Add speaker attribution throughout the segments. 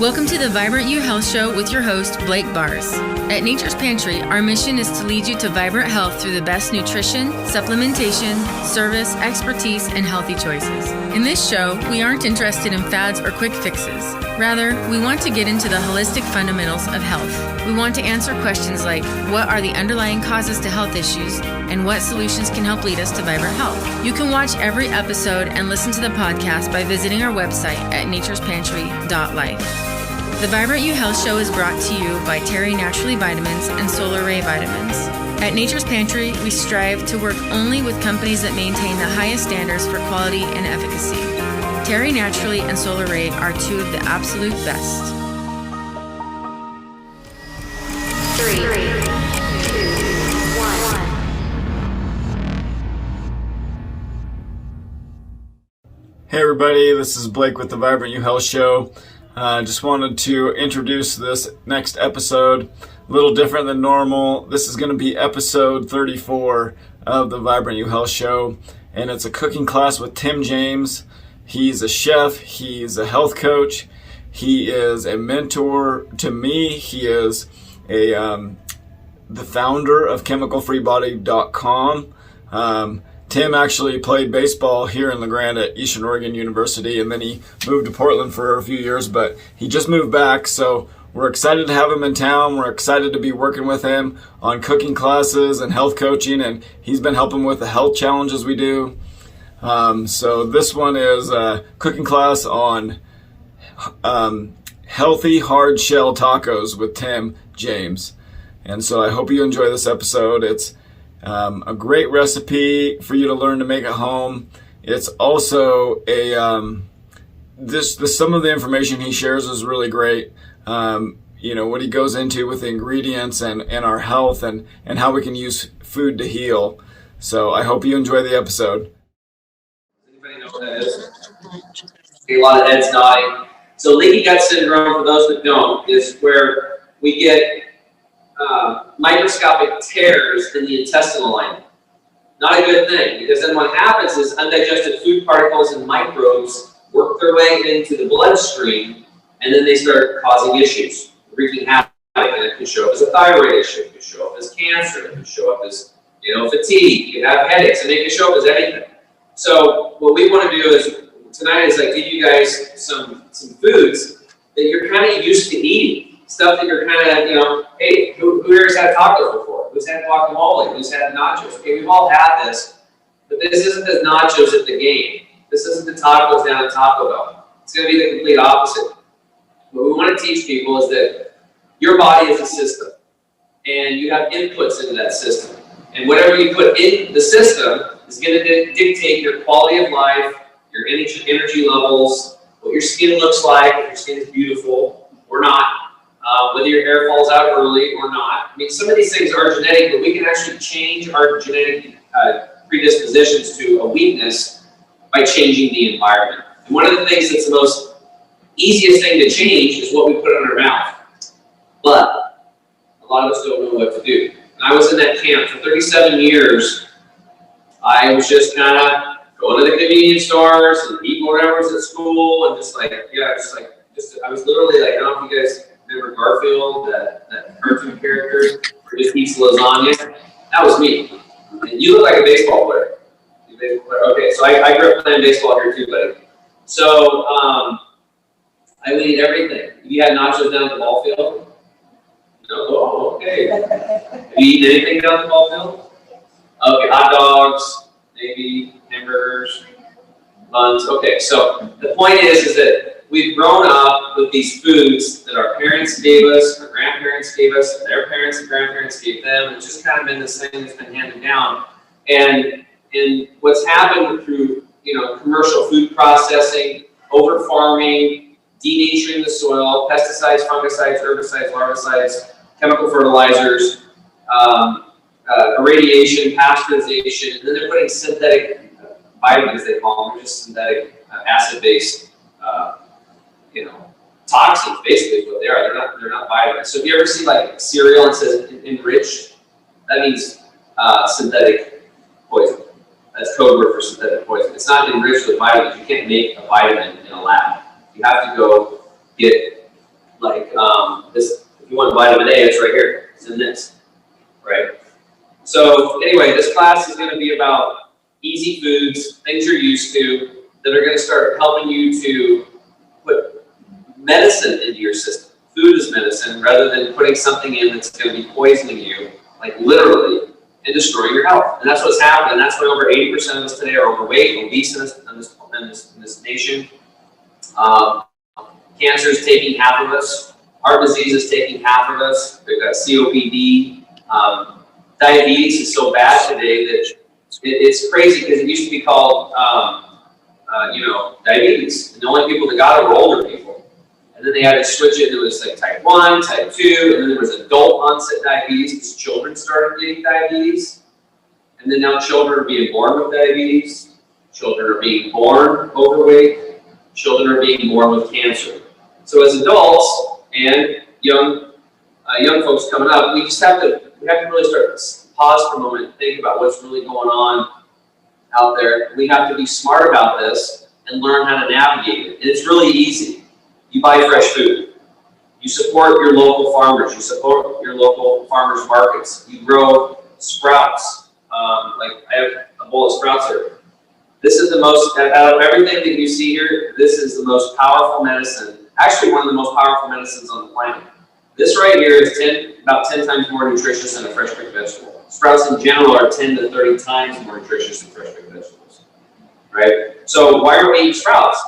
Speaker 1: Welcome to the Vibrant You Health Show with your host, Blake Bars. At Nature's Pantry, our mission is to lead you to vibrant health through the best nutrition, supplementation, service, expertise, and healthy choices. In this show, we aren't interested in fads or quick fixes. Rather, we want to get into the holistic fundamentals of health. We want to answer questions like, what are the underlying causes to health issues, and what solutions can help lead us to vibrant health? You can watch every episode and listen to the podcast by visiting our website at naturespantry.life. The Vibrant You Health Show is brought to you by Terry Naturally Vitamins and Solar Ray Vitamins. At Nature's Pantry, we strive to work only with companies that maintain the highest standards for quality and efficacy. Terry Naturally and Solar Ray are two of the absolute best.
Speaker 2: 3, 2, 1.
Speaker 3: Hey everybody, this is Blake with the Vibrant You Health Show. Just wanted to introduce this next episode, a little different than normal. This is going to be episode 34 of the Vibrant You Health Show, and it's a cooking class with Tim James. He's a chef, he's a health coach, he is a mentor to me, he is the founder of chemicalfreebody.com. Tim actually played baseball here in La Grande at Eastern Oregon University, and then he moved to Portland for a few years, but he just moved back, so we're excited to have him in town. We're excited to be working with him on cooking classes and health coaching, and he's been helping with the health challenges we do. So this one is a cooking class on healthy hard-shell tacos with Tim James. And so I hope you enjoy this episode. It's a great recipe for you to learn to make at home. It's also a some of the information he shares is really great. What he goes into with the ingredients and our health and how we can use food to heal. So I hope you enjoy the episode.
Speaker 4: Anybody know what that is? Okay, a lot of heads nodding. So leaky gut syndrome, for those that don't, is where we get microscopic tears in the intestinal lining. Not a good thing, because then what happens is undigested food particles and microbes work their way into the bloodstream, and then they start causing issues, wreaking havoc. And it can show up as a thyroid issue, it can show up as cancer, it can show up as fatigue, you can have headaches, and it can show up as anything. So what we want to do is tonight is give you guys some foods that you're kind of used to eating. Stuff that you're kind of, hey, who here's had tacos before? Who's had guacamole? Who's had nachos? Okay, we've all had this, but this isn't the nachos at the game. This isn't the tacos down at Taco Bell. It's going to be the complete opposite. What we want to teach people is that your body is a system, and you have inputs into that system. And whatever you put in the system is going to dictate your quality of life, your energy levels, what your skin looks like, if your skin is beautiful or not. Whether your hair falls out early or not. I mean, some of these things are genetic, but we can actually change our genetic predispositions to a weakness by changing the environment. And one of the things that's the most easiest thing to change is what we put in our mouth. But a lot of us don't know what to do. And I was in that camp for 37 years. I was just kind of going to the convenience stores and eating whatever was at school and I was literally I don't know if you guys remember Garfield, that cartoon character who just eats lasagna? That was me. And you look like a baseball player. Okay, so I grew up playing baseball here too, buddy. So I would eat everything. You had nachos down at the ball field? No? Oh, okay. Have you eaten anything down at the ball field? Okay, hot dogs, maybe hamburgers, buns. Okay, so the point is that we've grown up with these foods that our parents gave us, our grandparents gave us, and their parents and grandparents gave them. It's just kind of been this thing that's been handed down. And what's happened through commercial food processing, over farming, denaturing the soil, pesticides, fungicides, herbicides, larvicides, chemical fertilizers, irradiation, pasteurization, and then they're putting synthetic vitamins, they call them, just synthetic acid-based toxins, basically is what they are. They're not vitamins. So if you ever see cereal and it says enriched, that means synthetic poison. That's code word for synthetic poison. It's not enriched with vitamins. You can't make a vitamin in a lab. You have to go get like this. If you want vitamin A, it's right here. It's in this, right? So anyway, this class is going to be about easy foods, things you're used to, that are going to start helping you to put medicine into your system. Food is medicine, rather than putting something in that's going to be poisoning you, like literally, and destroying your health. And that's what's happening. That's why over 80% of us today are overweight, obese in this nation. Cancer is taking half of us. Heart disease is taking half of us. We've got COPD. Diabetes is so bad today that it's crazy, because it used to be called, diabetes. And the only people that got it were older people. And then they had to switch it. It was like type 1, type 2, and then there was adult onset diabetes, because children started getting diabetes. And then now children are being born with diabetes. Children are being born overweight. Children are being born with cancer. So as adults and young folks coming up, we have to really start pause for a moment and think about what's really going on out there. We have to be smart about this and learn how to navigate it. And it's really easy. You buy fresh food. You support your local farmers. You support your local farmers markets. You grow sprouts. Like I have a bowl of sprouts here. This is the most, out of everything that you see here, this is the most powerful medicine. Actually, one of the most powerful medicines on the planet. This right here is about 10 times more nutritious than a fresh picked vegetable. Sprouts in general are 10 to 30 times more nutritious than fresh picked vegetables, right? So why are we eating sprouts?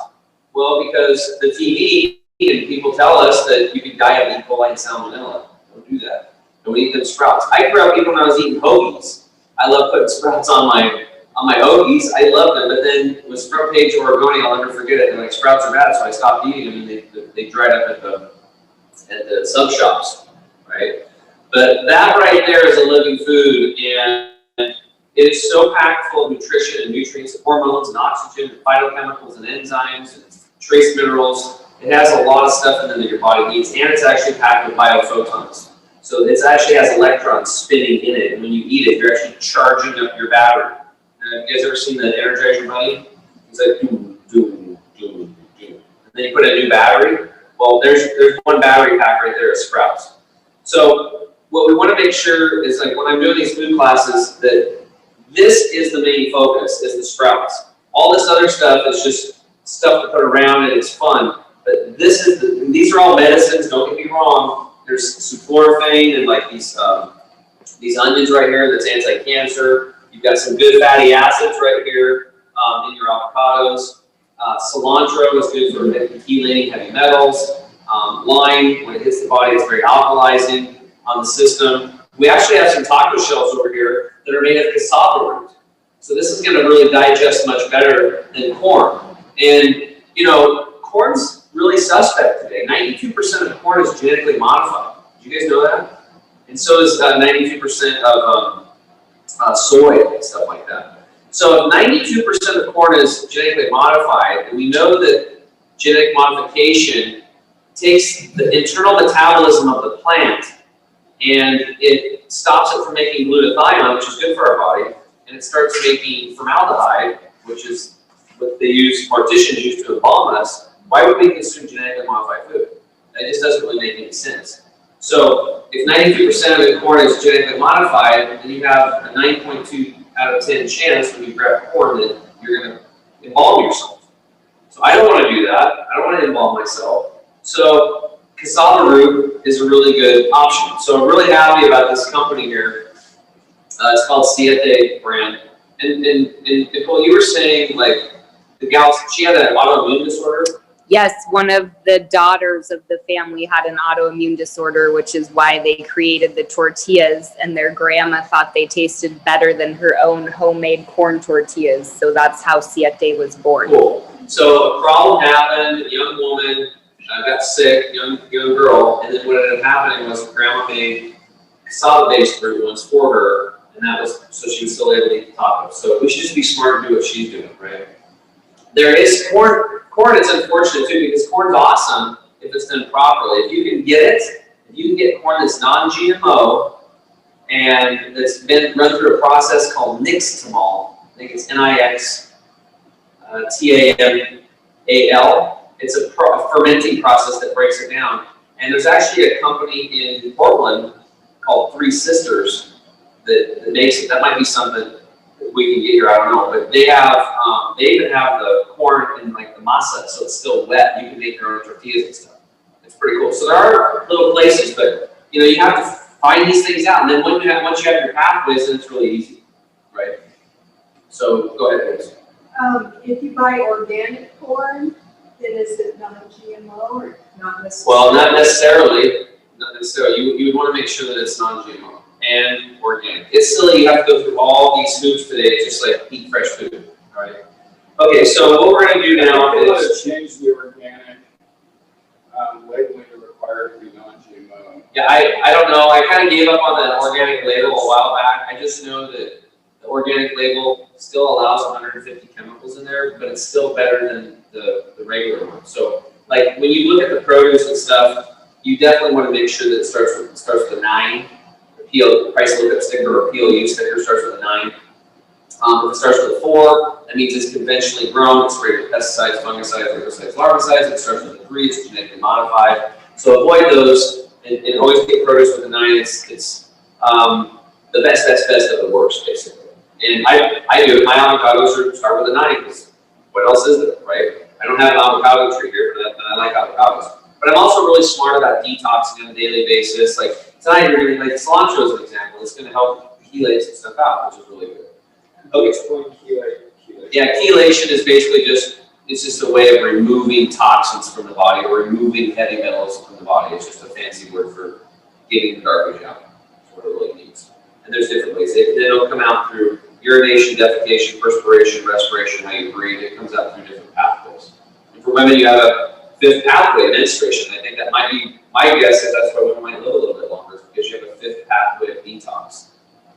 Speaker 4: Well, because the TV and people tell us that you can die of E. coli and salmonella. Don't do that. Don't eat them sprouts. I grew up even when I was eating hoagies. I love putting sprouts on my hoagies. I love them, but then with sprout page oregoni, I'll never forget it. They're like, sprouts are bad, so I stopped eating them, and they dried up at the sub shops, right? But that right there is a living food, and it's so packed full of nutrition and nutrients, hormones and oxygen and phytochemicals and enzymes and trace minerals. It has a lot of stuff in there that your body needs, and it's actually packed with biophotons. So it actually has electrons spinning in it, and when you eat it, you're actually charging up your battery. Have you guys ever seen the Energizer Bunny? It's like doom, doom, doom, doom. And then you put a new battery. Well, there's one battery pack right there of sprouts. So what we want to make sure is, like when I'm doing these food classes, that this is the main focus, is the sprouts. All this other stuff is just stuff to put around and it's fun. But these are all medicines, don't get me wrong. There's sulforaphane and like these onions right here that's anti-cancer. You've got some good fatty acids right here in your avocados. Cilantro is good for chelating heavy metals. Lime, when it hits the body, it's very alkalizing on the system. We actually have some taco shells over here that are made of cassava root. So this is going to really digest much better than corn. And, corn's really suspect today. 92% of corn is genetically modified. Did you guys know that? And so is 92% of soy and stuff like that. So if 92% of corn is genetically modified, and we know that genetic modification takes the internal metabolism of the plant and it stops it from making glutathione, which is good for our body, and it starts making formaldehyde, which is what they use, morticians use to embalm us. Why would we consume genetically modified food? That just doesn't really make any sense. So if 92% of the corn is genetically modified, then you have a 9.2 out of 10 chance when you grab corn that you're going to embalm yourself. So I don't want to do that. I don't want to embalm myself. So cassava root is a really good option. So I'm really happy about this company here. It's called Siete brand. And Nicole, you were saying like the gal, she had an autoimmune disorder.
Speaker 5: Yes, one of the daughters of the family had an autoimmune disorder, which is why they created the tortillas, and their grandma thought they tasted better than her own homemade corn tortillas. So that's how Siete was born.
Speaker 4: Cool. So a problem happened, a young woman got sick, young girl, and then what ended up happening was grandma made cassava-based fruit ones for her, and that was so she was still able to eat the tacos. So we should just be smart and do what she's doing, right? There is corn. Corn, it's unfortunate too, because corn's awesome if it's done properly. If you can get it, if you can get corn that's non-GMO and that's been run through a process called nixtamal, I think it's Nixtamal. It's a fermenting process that breaks it down. And there's actually a company in Portland called Three Sisters that makes it. That might be something that we can get here, I don't know. But they have, they even have the corn in like the masa, so it's still wet. You can make your own tortillas and stuff. It's pretty cool. So there are little places, but you have to find these things out. And then once you have your pathways, then it's really easy, right? So go ahead, please.
Speaker 6: If you buy organic corn, then is it non-GMO or not necessarily?
Speaker 4: Well, not necessarily. Not necessarily. You would want to make sure that it's non-GMO and organic. It's silly you have to go through all these hoops today just like eat fresh food. All right. Okay, so what we're going to do now is
Speaker 3: change the organic labeling to require it to be non-GMO.
Speaker 4: Yeah, I don't know. I kind of gave up on the organic label a while back. I just know that the organic label still allows 150 chemicals in there, but it's still better than the regular one. So, like when you look at the produce and stuff, you definitely want to make sure that it starts with a 9. The price lookup sticker or PLU sticker starts with a 9. If it starts with a 4, that means it's conventionally grown. It's sprayed with pesticides, fungicides, herbicides, larvicides. If it starts with a 3, it's genetically modified. So avoid those and always get produce with a 9. It's the best of the worst, basically. And I do it. My avocados start with a 9 because what else is there, right? I don't have an avocado tree here, but I like avocados. But I'm also really smart about detoxing on a daily basis. Like tonight, you're going to like cilantro as an example. It's going to help chelate some stuff out, which is really good. Okay.
Speaker 3: Explain chelation.
Speaker 4: Yeah, chelation is basically just a way of removing toxins from the body or removing heavy metals from the body. It's just a fancy word for getting the garbage out. That's what it really means. And there's different ways. It'll come out through urination, defecation, perspiration, respiration, how you breathe. It comes out through different pathways. And for women, you have a 5th pathway, menstruation. I think that might be, my guess is that's why women might live a little bit longer, because you have a 5th pathway of detox.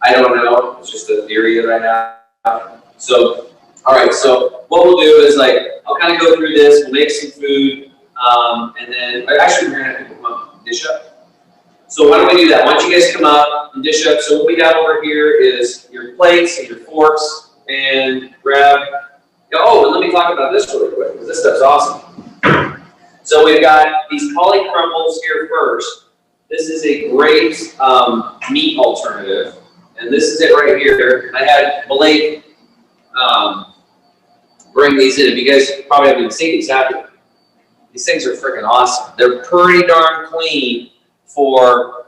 Speaker 4: I don't know. It's just a theory that I have. So, all right. So what we'll do is I'll kind of go through this. We'll make some food, and then actually we're gonna have people come up and dish up. So why don't we do that? Why don't you guys come up and dish up? So what we got over here is your plates and your forks, and grab. Oh, and let me talk about this really quick because this stuff's awesome. So we've got these cauli crumbles here first. This is a great meat alternative, and this is it right here. I had Blake bring these in. If you guys probably haven't even seen these, have you? These things are freaking awesome. They're pretty darn clean for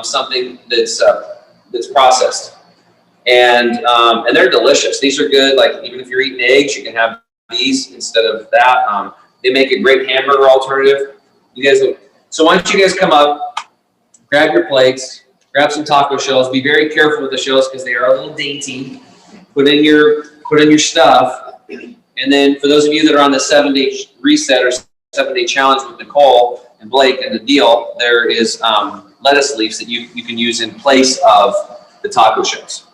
Speaker 4: something that's processed, and they're delicious. These are good. Like even if you're eating eggs, you can have these instead of that. They make a great hamburger alternative. You guys, so why don't you guys come up, grab your plates, grab some taco shells. Be very careful with the shells because they are a little dainty. Put in your stuff, and then for those of you that are on the 7-day reset or 7-day challenge with Nicole and Blake and the deal, there is lettuce leaves that you can use in place of the taco shells.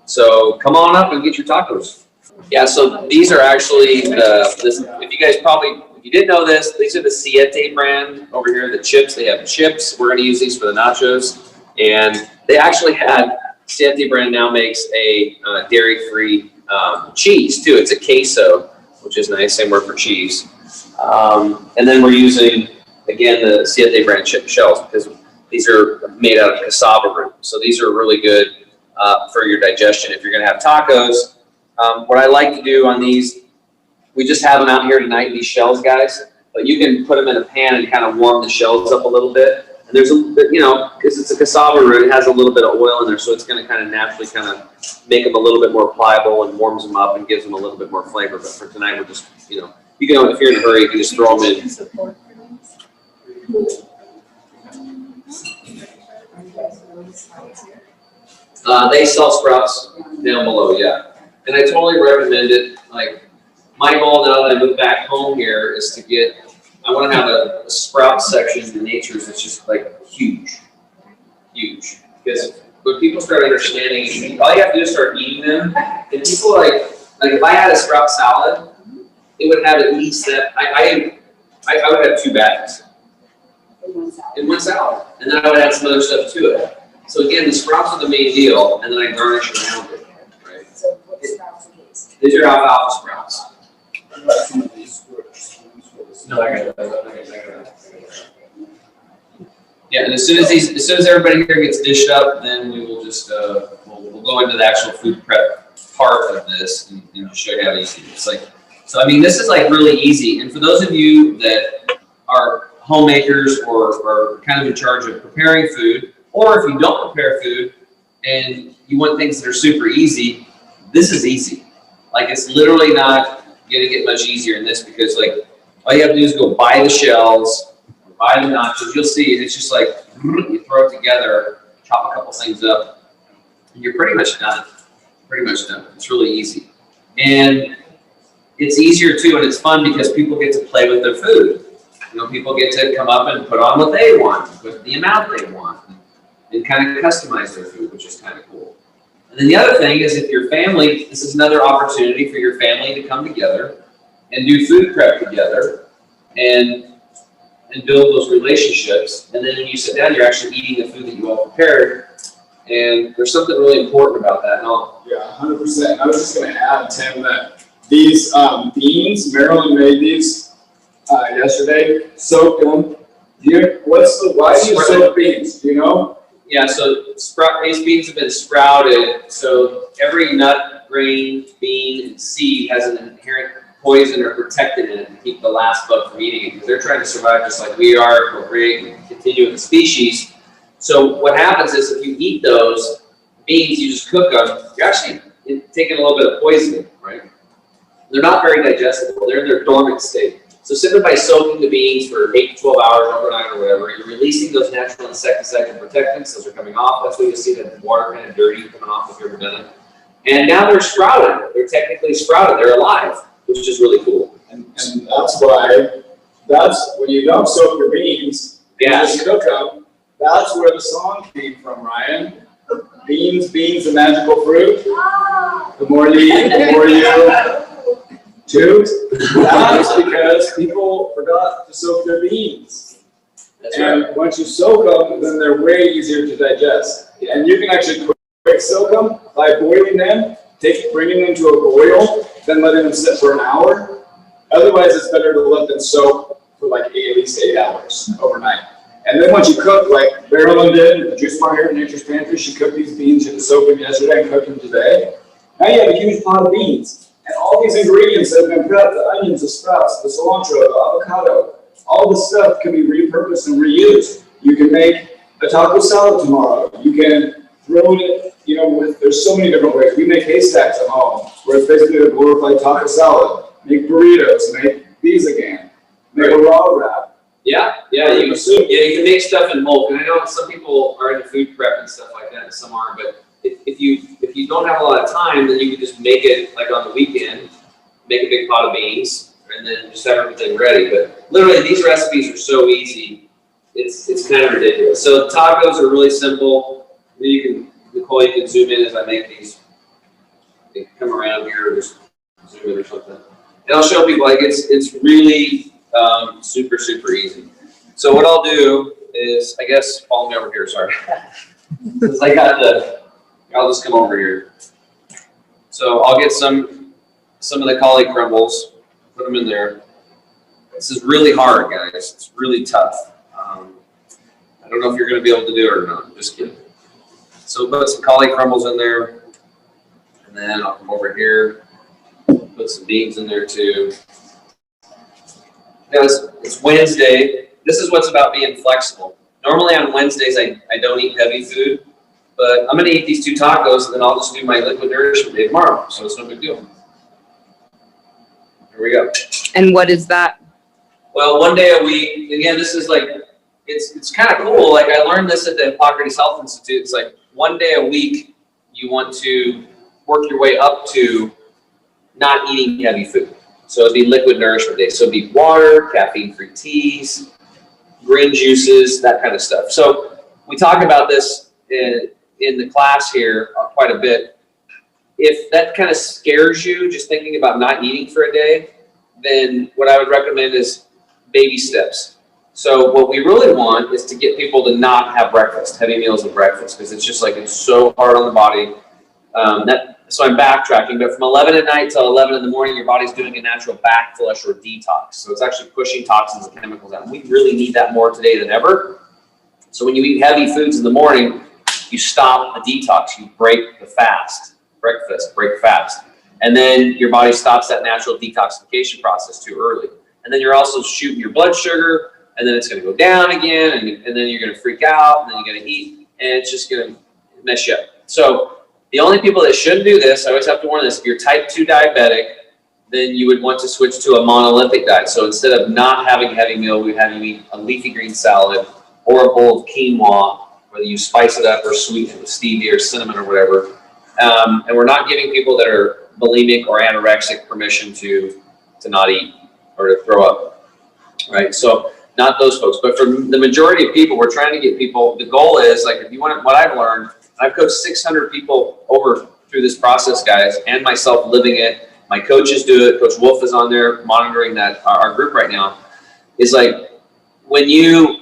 Speaker 4: So come on up and get your tacos. Yeah, so these are actually if you didn't know this, these are the Siete brand over here, the chips. They have chips. We're going to use these for the nachos. And they actually had, Siete brand now makes a dairy-free cheese too. It's a queso, which is nice. Same word for cheese. And then we're using, again, the Siete brand chip shells because these are made out of cassava root. So these are really good for your digestion. If you're going to have tacos, what I like to do on these, we just have them out here tonight, these shells, guys. But you can put them in a pan and kind of warm the shells up a little bit. And there's because it's a cassava root, it has a little bit of oil in there, so it's going to kind of naturally kind of make them a little bit more pliable and warms them up and gives them a little bit more flavor. But for tonight, we're just, you can, if you're in a hurry, you can just throw them in. They sell sprouts down below, yeah. And I totally recommend it. Like, my goal now that I moved back home here is to I want to have a sprout section in Nature's that's just like huge. Because when people start understanding, all you have to do is start eating them. And people like if I had a sprout salad, it would have at least that. I would have 2 bags in one salad, and then I would add some other stuff to it. So again, the sprouts are the main deal, and then I garnish around it. Right?
Speaker 6: So what sprouts are these?
Speaker 4: These are alfalfa sprouts. Yeah, and as soon as everybody here gets dished up, then we will just we'll go into the actual food prep part of this and just show you how easy it is. So I mean, this is like really easy. And for those of you that are homemakers or kind of in charge of preparing food, or if you don't prepare food and you want things that are super easy, this is easy. Like, it's literally not gonna get much easier in this, because like all you have to do is go buy the shells, buy the nachos. You'll see it's just like you throw it together, chop a couple things up, and you're pretty much done. Pretty much done. It's really easy, and it's easier too, and it's fun because people get to play with their food. You know, people get to come up and put on what they want, with the amount they want, and kind of customize their food, which is kind of cool. And then the other thing is, if your family, this is another opportunity for your family to come together and do food prep together and build those relationships. And then when you sit down, you're actually eating the food that you all prepared. And there's something really important about that.
Speaker 3: Yeah, 100%. I was just going to add, Tim, that these beans, Marilyn made these yesterday, soaked them. Why do you soak beans? Do you know?
Speaker 4: Yeah, so these beans have been sprouted. So every nut, grain, bean, and seed has an inherent poison or protectant in it to keep the last bug from eating it, because they're trying to survive just like we are, procreate and continue with the species. So what happens is, if you eat those beans, you just cook them, you're actually taking a little bit of poison, right? They're not very digestible. They're in their dormant state. So simply by soaking the beans for 8 to 12 hours overnight or whatever, you're releasing those natural insecticides and protectants. Those are coming off. That's why you see that water kind of dirty coming off if you've ever done it. And now they're sprouted. They're technically sprouted. They're alive, which is really cool.
Speaker 3: And that's why, when you don't soak your beans, you just cook them. That's where the song came from, Ryan. Beans, the magical fruit. The more you eat, the more you toot. That's because people forgot to soak their beans.
Speaker 4: That's
Speaker 3: and
Speaker 4: right.
Speaker 3: Once you soak them, then they're way easier to digest. And you can actually quick soak them by boiling them, bringing them to a boil, then letting them sit for an hour. Otherwise, it's better to let them soak for like at least 8 hours overnight. And then once you cook, like Marilyn did at the juice bar here at Nature's Pantry, she cooked these beans. She had to soak them yesterday and cooked them today. Now you have a huge pot of beans. And all these ingredients that have been prepped, the onions, the sprouts, the cilantro, the avocado, all this stuff can be repurposed and reused. You can make a taco salad tomorrow. You can throw it, there's so many different ways. We make haystacks at home, where it's basically a glorified taco salad. Make burritos, make these again, make a raw wrap.
Speaker 4: Yeah, you can make stuff in bulk. And I know some people are into food prep and stuff like that, and some aren't. But if you don't have a lot of time, then you can just make it like on the weekend, make a big pot of beans, and then just have everything ready. But literally, these recipes are so easy, it's kind of ridiculous. So tacos are really simple. Nicole, you can zoom in as I make these. They come around here, or just zoom in or something. And I'll show people, like, it's really super, super easy. So what I'll do is, I guess, follow me over here, sorry. Since I'll just come over here. So I'll get some of the cauli crumbles, put them in there. This is really hard, guys. It's really tough. I don't know if you're going to be able to do it or not. Just kidding. So put some cauli crumbles in there, and then I'll come over here, put some beans in there too. Now it's Wednesday. This is what's about being flexible. Normally on Wednesdays I don't eat heavy food, but I'm going to eat these 2 tacos, and then I'll just do my liquid nourishment day tomorrow. So it's no big deal. Here we go.
Speaker 5: And what is that?
Speaker 4: Well, one day a week. Again, this is like, it's kind of cool. Like, I learned this at the Hippocrates Health Institute. It's like one day a week you want to work your way up to not eating heavy food. So it'd be liquid nourishment day. So it'd be water, caffeine-free teas, green juices, that kind of stuff. So we talk about this in the class here quite a bit. If that kind of scares you, just thinking about not eating for a day, then what I would recommend is baby steps. So what we really want is to get people to not have breakfast, heavy meals at breakfast, because it's just like, it's so hard on the body. That So I'm backtracking, but from 11 at night till 11 in the morning, your body's doing a natural back flush or detox. So it's actually pushing toxins and chemicals out. And we really need that more today than ever. So when you eat heavy foods in the morning, you stop the detox, you break the fast, breakfast, break fast. And then your body stops that natural detoxification process too early. And then you're also shooting your blood sugar, and then it's going to go down again, and then you're going to freak out, and then you're going to eat, and it's just going to mess you up. So the only people that shouldn't do this, I always have to warn this, if you're type 2 diabetic, then you would want to switch to a monolithic diet. So instead of not having a heavy meal, we have you eat a leafy green salad or a bowl of quinoa, whether you spice it up or sweeten it with stevia or cinnamon or whatever. And we're not giving people that are bulimic or anorexic permission to not eat or to throw up, right? So not those folks, but for the majority of people, we're trying to get people, the goal is, like, if you want, what I've learned, I've coached 600 people over through this process, guys, and myself living it. My coaches do it. Coach Wolf is on there monitoring that, our group right now. Is like, when you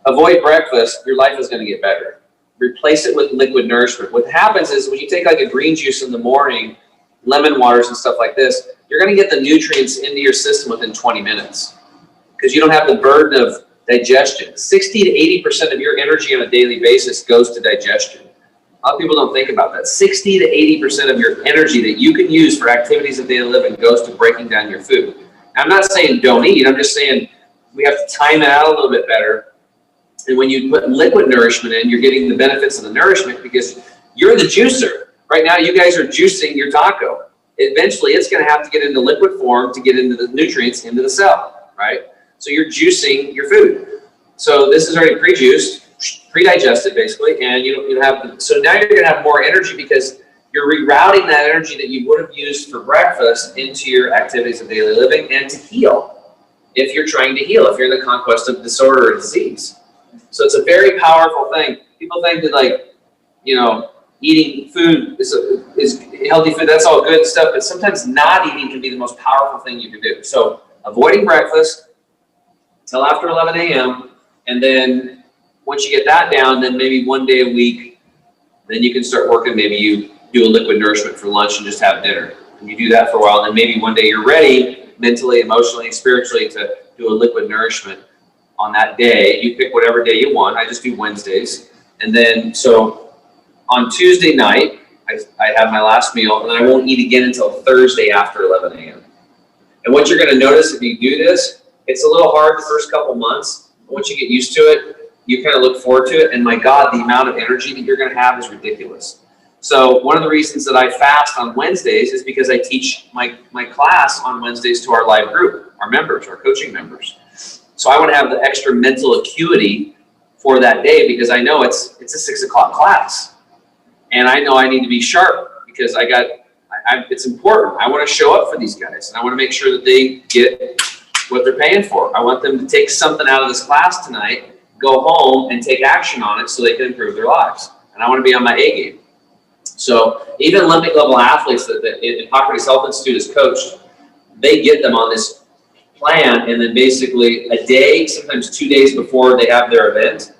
Speaker 4: avoid breakfast, your life is going to get better. Replace it with liquid nourishment. What happens is when you take like a green juice in the morning, lemon waters and stuff like this, you're going to get the nutrients into your system within 20 minutes because you don't have the burden of digestion. 60 to 80% of your energy on a daily basis goes to digestion. A lot of people don't think about that. 60 to 80% of your energy that you can use for activities of daily living goes to breaking down your food. I'm not saying don't eat. I'm just saying we have to time it out a little bit better. And when you put liquid nourishment in, you're getting the benefits of the nourishment because you're the juicer. Right now, you guys are juicing your taco. Eventually, it's going to have to get into liquid form to get into the nutrients into the cell, right? So you're juicing your food. So this is already pre-juiced, pre-digested basically, and you have. So now you're going to have more energy because you're rerouting that energy that you would have used for breakfast into your activities of daily living and to heal. If you're trying to heal, if you're in the conquest of disorder or disease. So it's a very powerful thing. People think that, like, eating food is healthy food. That's all good stuff, but sometimes not eating can be the most powerful thing you can do. So avoiding breakfast till after 11 a.m. and then once you get that down, then maybe one day a week, then you can start working. Maybe you do a liquid nourishment for lunch and just have dinner. And you do that for a while, and then maybe one day you're ready mentally, emotionally, spiritually to do a liquid nourishment on that day. You pick whatever day you want. I just do Wednesdays. And then, so on Tuesday night, I have my last meal, and I won't eat again until Thursday after 11 a.m. And what you're going to notice if you do this, it's a little hard the first couple months. But once you get used to it, you kind of look forward to it. And my God, the amount of energy that you're going to have is ridiculous. So one of the reasons that I fast on Wednesdays is because I teach my class on Wednesdays to our live group, our members, our coaching members. So I want to have the extra mental acuity for that day because I know it's a 6 o'clock class. And I know I need to be sharp because it's important. I want to show up for these guys, and I want to make sure that they get what they're paying for. I want them to take something out of this class tonight, go home, and take action on it so they can improve their lives. And I want to be on my A game. So even Olympic level athletes that the Hippocrates Health Institute has coached, they get them on this plan, and then basically a day, sometimes 2 days before they have their event,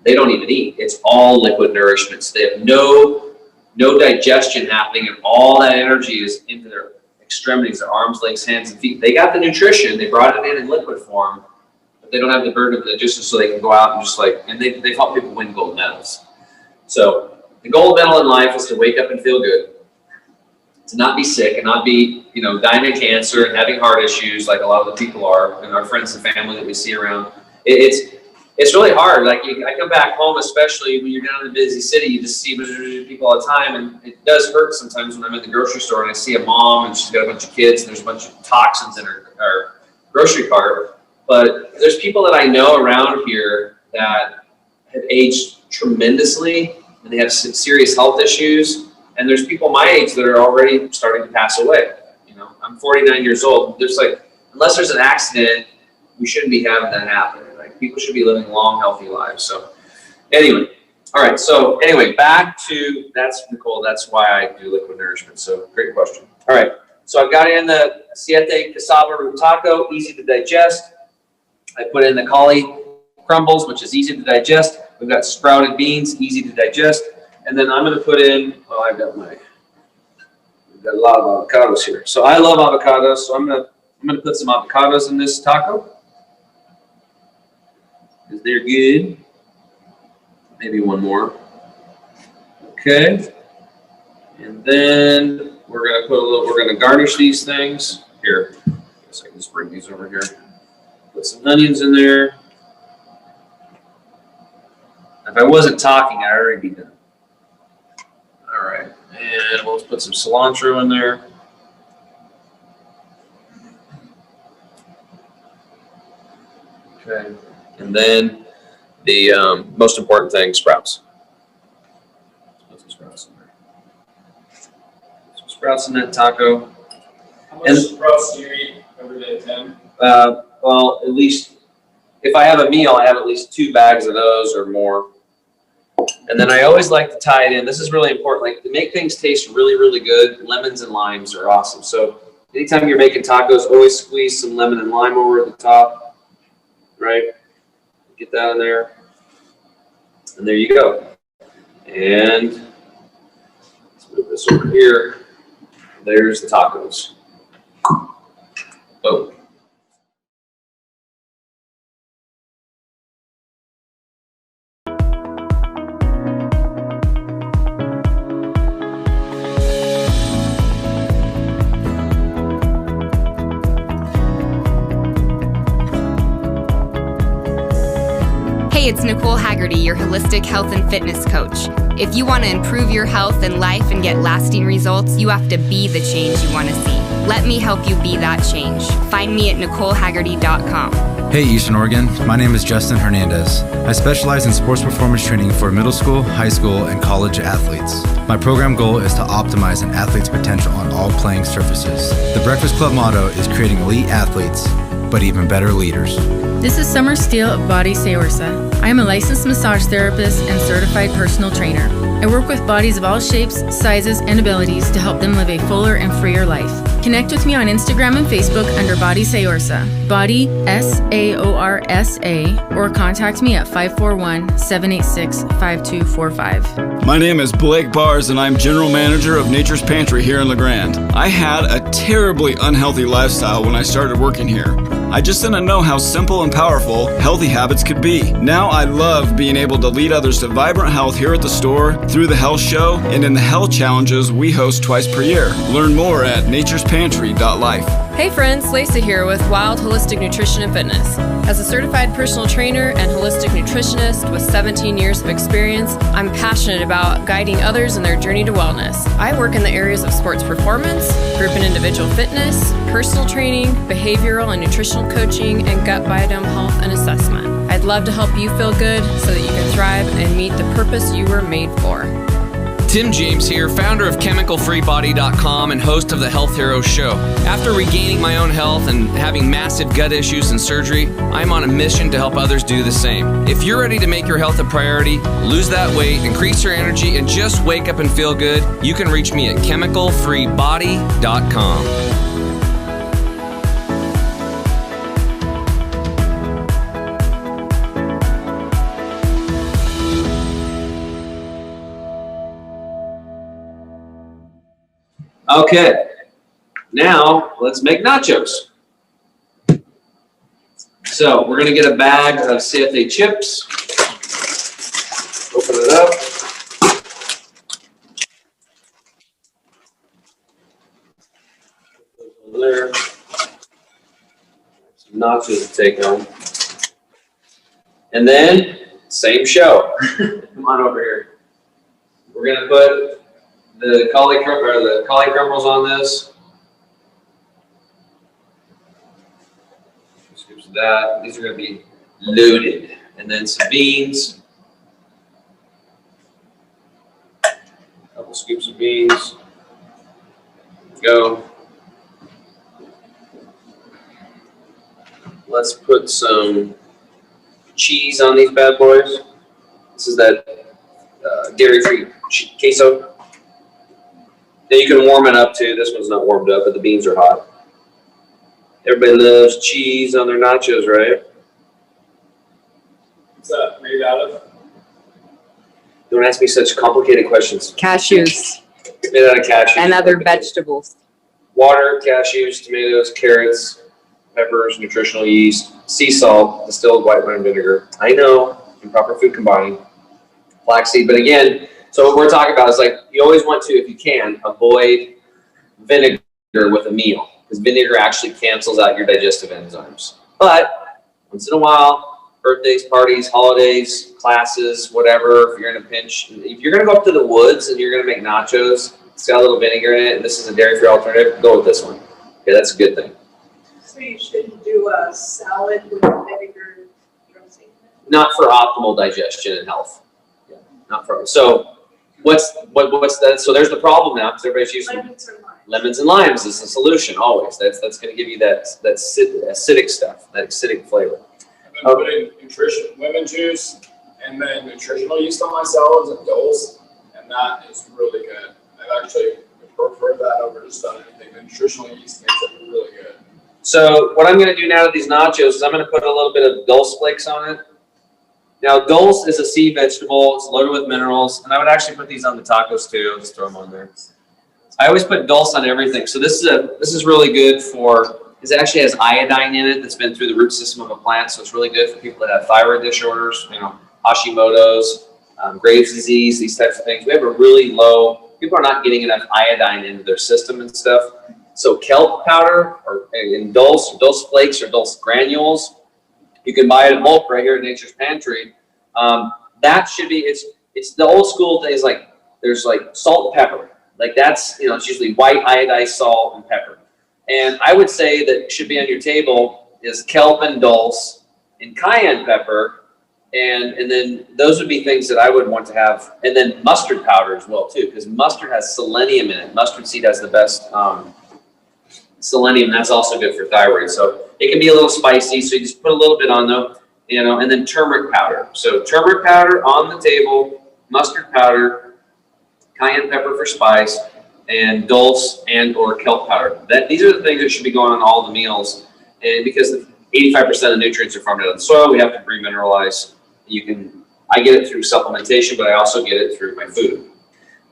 Speaker 4: they don't even eat. It's all liquid nourishment. So they have no digestion happening, and all that energy is into their extremities, their arms, legs, hands, and feet. They got the nutrition. They brought it in liquid form, but they don't have the burden of the digestion, so they can go out and just and they've helped people win gold medals. So the gold medal in life is to wake up and feel good, to not be sick and not be, dying of cancer and having heart issues like a lot of the people are, and our friends and family that we see around. It's really hard. Like I come back home, especially when you're down in a busy city, you just see people all the time, and it does hurt sometimes when I'm in the grocery store and I see a mom and she's got a bunch of kids and there's a bunch of toxins in her grocery cart. But there's people that I know around here that have aged tremendously and they have serious health issues. And there's people my age that are already starting to pass away. I'm 49 years old. Unless there's an accident, we shouldn't be having that happen. People should be living long, healthy lives. So anyway, all right. So anyway, back to, that's Nicole. That's why I do liquid nourishment. So great question. All right. So I've got in the siete cassava root taco, easy to digest. I put in the cauli crumbles, which is easy to digest. We've got sprouted beans, easy to digest. And then I'm going to put in, I've got my got a lot of avocados here. So I love avocados, so I'm gonna put some avocados in this taco. Because they're good. Maybe one more. Okay. And then we're gonna garnish these things. Here. I guess I can just bring these over here. Put some onions in there. If I wasn't talking, I'd already be done. All right. And we'll put some cilantro in there. Okay. And then the most important thing, sprouts. Let's put some sprouts in there. Some sprouts in that taco.
Speaker 3: How much sprouts do you eat every day, Tim?
Speaker 4: Well, at least if I have a meal, I have at least 2 bags of those or more. And then I always like to tie it in. This is really important. Like to make things taste really, really good, lemons and limes are awesome. So anytime you're making tacos, always squeeze some lemon and lime over the top, right? Get that in there. And there you go. And let's move this over here. There's the tacos. Boom.
Speaker 5: Hey, it's Nicole Haggerty, your holistic health and fitness coach. If you want to improve your health and life and get lasting results, you have to be the change you want to see. Let me help you be that change. Find me at NicoleHaggerty.com.
Speaker 7: Hey Eastern Oregon, my name is Justin Hernandez. I specialize in sports performance training for middle school, high school, and college athletes. My program goal is to optimize an athlete's potential on all playing surfaces. The Breakfast Club motto is creating elite athletes, but even better leaders.
Speaker 1: This is Summer Steele of Body Seorsa. I am a licensed massage therapist and certified personal trainer. I work with bodies of all shapes, sizes, and abilities to help them live a fuller and freer life. Connect with me on Instagram and Facebook under Body Seorsa, Body Saorsa, or contact me at 541-786-5245.
Speaker 3: My name is Blake Bars, and I'm General Manager of Nature's Pantry here in La Grande. I had a terribly unhealthy lifestyle when I started working here. I just didn't know how simple and powerful healthy habits could be. Now I love being able to lead others to vibrant health here at the store, through the health show, and in the health challenges we host twice per year. Learn more at naturespantry.life.
Speaker 8: Hey friends, Lacey here with Wild Holistic Nutrition and Fitness. As a certified personal trainer and holistic nutritionist with 17 years of experience, I'm passionate about guiding others in their journey to wellness. I work in the areas of sports performance, group and individual fitness, personal training, behavioral and nutritional coaching, and gut biome health and assessment. I'd love to help you feel good so that you can thrive and meet the purpose you were made for.
Speaker 9: Tim James here, founder of ChemicalFreeBody.com and host of the Health Heroes Show. After regaining my own health and having massive gut issues and surgery, I'm on a mission to help others do the same. If you're ready to make your health a priority, lose that weight, increase your energy, and just wake up and feel good, you can reach me at ChemicalFreeBody.com.
Speaker 4: Okay, now let's make nachos. So we're gonna get a bag of CFA chips. Open it up. Over there. Some nachos to take home. And then, same show. Come on over here. We're gonna put the cauli crumbles on this. Scoops of that. These are going to be loaded. And then some beans. A couple scoops of beans. Go. Let's put some cheese on these bad boys. This is that dairy-free queso. Then you can warm it up too. This one's not warmed up, but the beans are hot. Everybody loves cheese on their nachos, right?
Speaker 3: What's that made out of?
Speaker 4: Don't ask me such complicated questions.
Speaker 5: Cashews.
Speaker 4: Made out of cashews.
Speaker 5: And other vegetables.
Speaker 4: Water, cashews, tomatoes, carrots, peppers, nutritional yeast, sea salt, distilled white wine vinegar. I know, improper food combining. Flaxseed, but again, so what we're talking about is like, you always want to, if you can, avoid vinegar with a meal, because vinegar actually cancels out your digestive enzymes. But once in a while, birthdays, parties, holidays, classes, whatever, if you're in a pinch, if you're going to go up to the woods and you're going to make nachos, it's got a little vinegar in it, and this is a dairy-free alternative, go with this one. Okay, that's a good thing.
Speaker 6: So you shouldn't do a salad with vinegar dressing?
Speaker 4: Not for optimal digestion and health. Yeah, not for, so what's that? So there's the problem now, because everybody's using lemons and limes is the solution always. That's going to give you that acidic stuff, that acidic flavor.
Speaker 3: I've been putting nutrition, lemon juice, and then nutritional yeast on my salads and Doles, and that is really good. I actually prefer that over just about anything. The nutritional yeast makes it really good.
Speaker 4: So what I'm going to do now to these nachos is I'm going to put a little bit of dulse flakes on it. Now, dulse is a sea vegetable. It's loaded with minerals, and I would actually put these on the tacos too. I'll just throw them on there. I always put dulse on everything. So this is really good for. It actually has iodine in it that's been through the root system of a plant, so it's really good for people that have thyroid disorders, you know, Hashimoto's, Graves' disease, these types of things. We have a really low. People are not getting enough iodine into their system and stuff. So kelp powder or in dulse flakes or dulse granules, you can buy it in bulk right here at Nature's Pantry. That should be it's the old school days. Like there's like salt and pepper. Like that's, you know, it's usually white iodized salt and pepper. And I would say that should be on your table is kelp and dulse and cayenne pepper. And then those would be things that I would want to have. And then mustard powder as well too, because mustard has selenium in it. Mustard seed has the best selenium. That's also good for thyroid. So it can be a little spicy. So you just put a little bit on though, you know, and then turmeric powder. So turmeric powder on the table, mustard powder, cayenne pepper for spice, and dulse and or kelp powder. These are the things that should be going on all the meals. And because 85% of nutrients are formed out of the soil, we have to remineralize. I get it through supplementation, but I also get it through my food.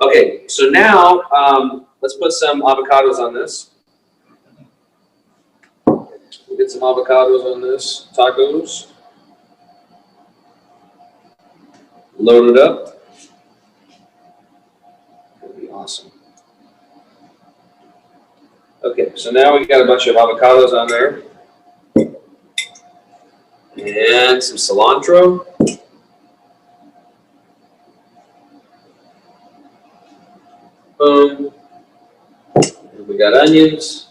Speaker 4: Okay, so now let's put some avocados on this. We'll get some avocados on this, tacos. Load it up. That'd be awesome. Okay, so now we got a bunch of avocados on there. And some cilantro. Boom. And we got onions.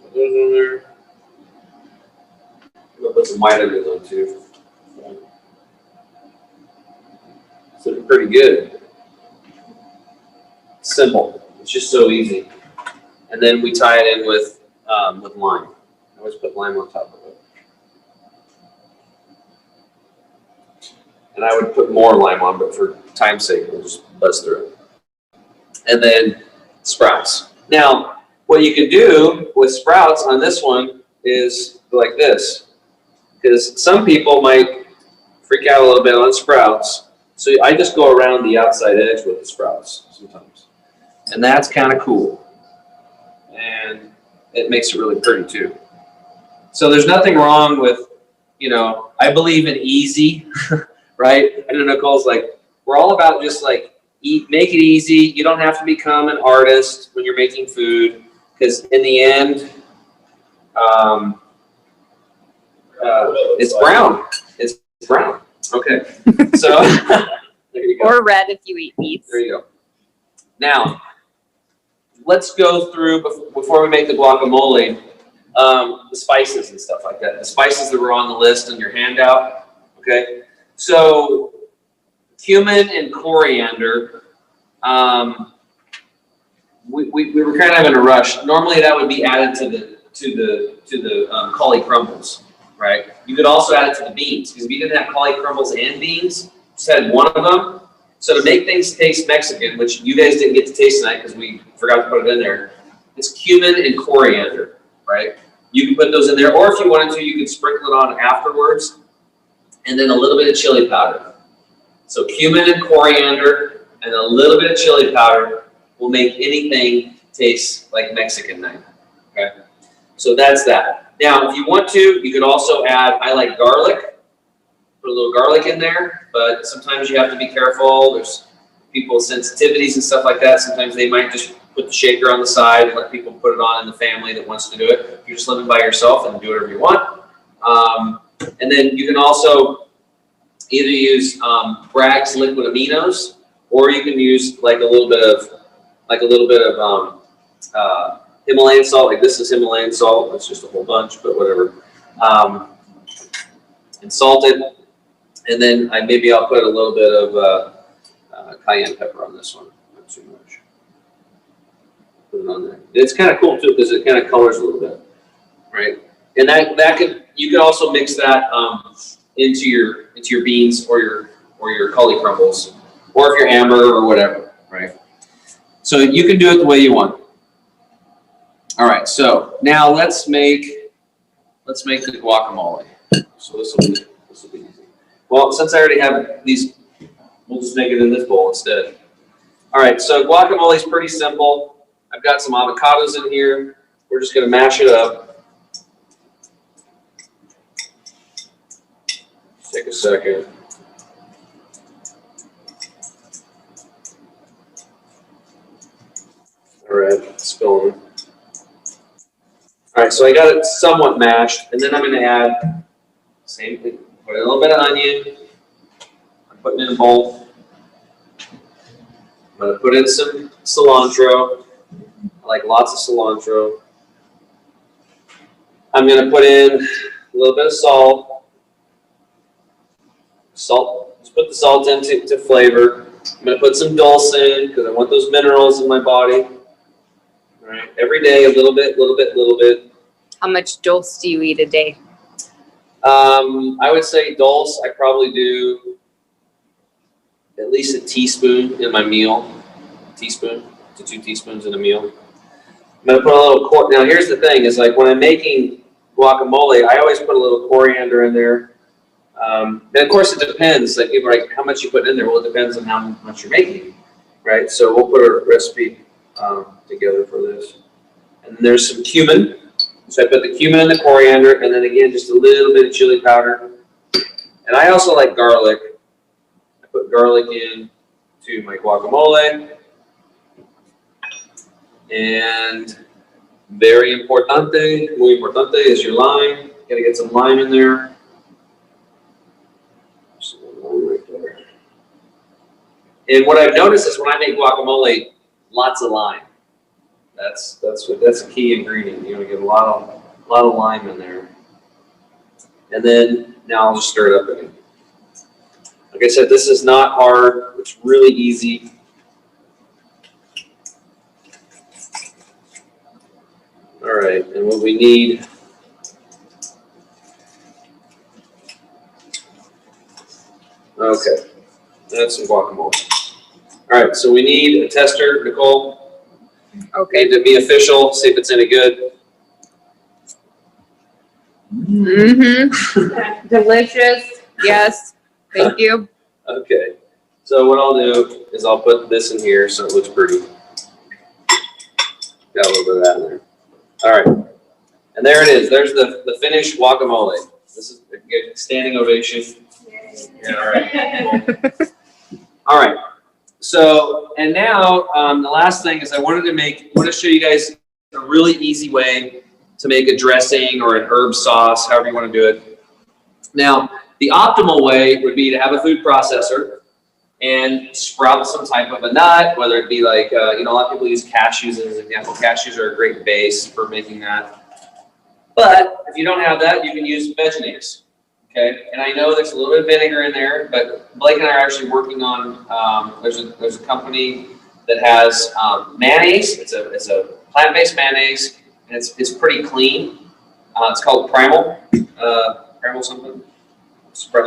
Speaker 4: Put those on there. We'll put some white onions on too. It's looking pretty good. Simple. It's just so easy. And then we tie it in with lime. I always put lime on top of it. And I would put more lime on, but for time's sake, we'll just buzz through it. And then sprouts. Now, what you can do with sprouts on this one is like this. Because some people might freak out a little bit on sprouts. So I just go around the outside edge with the sprouts sometimes. And that's kind of cool. And it makes it really pretty too. So there's nothing wrong with, you know, I believe in easy, right? I know Nicole's like, we're all about just like, make it easy. You don't have to become an artist when you're making food, because in the end, it's brown. It's brown. Okay. So there you go.
Speaker 5: Or red if you eat meats.
Speaker 4: There you go. Now, let's go through, before we make the guacamole, the spices and stuff like that. The spices that were on the list in your handout. Okay. So cumin and coriander, we were kind of in a rush. Normally that would be added to the cauli crumbles, right? You could also add it to the beans, because if you didn't have cauli crumbles and beans, just had one of them. So to make things taste Mexican, which you guys didn't get to taste tonight because we forgot to put it in there, it's cumin and coriander, right? You can put those in there, or if you wanted to, you could sprinkle it on afterwards, and then a little bit of chili powder. So cumin and coriander and a little bit of chili powder will make anything taste like Mexican night. Okay, so that's that. Now, if you want to, you could also add, I like garlic, put a little garlic in there, but sometimes you have to be careful. There's people's sensitivities and stuff like that. Sometimes they might just put the shaker on the side and let people put it on in the family that wants to do it. If you're just living by yourself, and do whatever you want. And then you can also either use Bragg's liquid aminos, or you can use like a little bit of Himalayan salt. Like this is Himalayan salt. It's just a whole bunch, but whatever. And salt it, and then I'll put a little bit of cayenne pepper on this one. Not too much. Put it on there. It's kind of cool too because it kind of colors a little bit, right? And you could also mix that into your beans or your cauli crumbles, or if you're hamburger or whatever, right? So you can do it the way you want. All right, so now let's make the guacamole. So this will be easy. Well, since I already have these, we'll just make it in this bowl instead. All right, so guacamole is pretty simple. I've got some avocados in here. We're just gonna mash it up. Take a second. All right, it's going. All right, so I got it somewhat mashed, and then I'm going to add same thing. Put a little bit of onion. I'm putting in a bowl. I'm going to put in some cilantro. I like lots of cilantro. I'm going to put in a little bit of salt. Just put the salt in to flavor. I'm going to put some dulse in because I want those minerals in my body. All right, every day a little bit.
Speaker 5: How much dulse do you eat a day?
Speaker 4: I would say dulse, I probably do at least a teaspoon in my meal. A teaspoon to 2 teaspoons in a meal. I'm going to put a little now here's the thing, is like when I'm making guacamole, I always put a little coriander in there. And of course it depends, like people are like, how much you put in there? Well, it depends on how much you're making, right? So we'll put a recipe together for this. And there's some cumin. So I put the cumin and the coriander, and then again, just a little bit of chili powder. And I also like garlic. I put garlic in to my guacamole. And very importante, muy importante, is your lime. Gotta get some lime in there. Right there. And what I've noticed is when I make guacamole, lots of lime. That's a key ingredient. You want to get a lot of lime in there. And then now I'll just stir it up again. Like I said, this is not hard. It's really easy. All right, and what we need. Okay, that's some guacamole. All right, so we need a tester, Nicole. Okay, to be official, see if it's any good.
Speaker 5: Mm-hmm. Delicious. Yes. Thank you.
Speaker 4: Okay, so what I'll do is I'll put this in here so it looks pretty. Got a little bit of that in there. All right, and there it is. There's the finished guacamole. This is a standing ovation. Yeah, all right. All right. So, and now the last thing is I want to show you guys a really easy way to make a dressing or an herb sauce, however you want to do it. Now, the optimal way would be to have a food processor and sprout some type of a nut, whether it be like, a lot of people use cashews as an example. Cashews are a great base for making that. But if you don't have that, you can use vegetables. Okay, and I know there's a little bit of vinegar in there, but Blake and I are actually working on. There's a company that has mayonnaise. It's a plant-based mayonnaise, and it's pretty clean. It's called Primal. Primal something.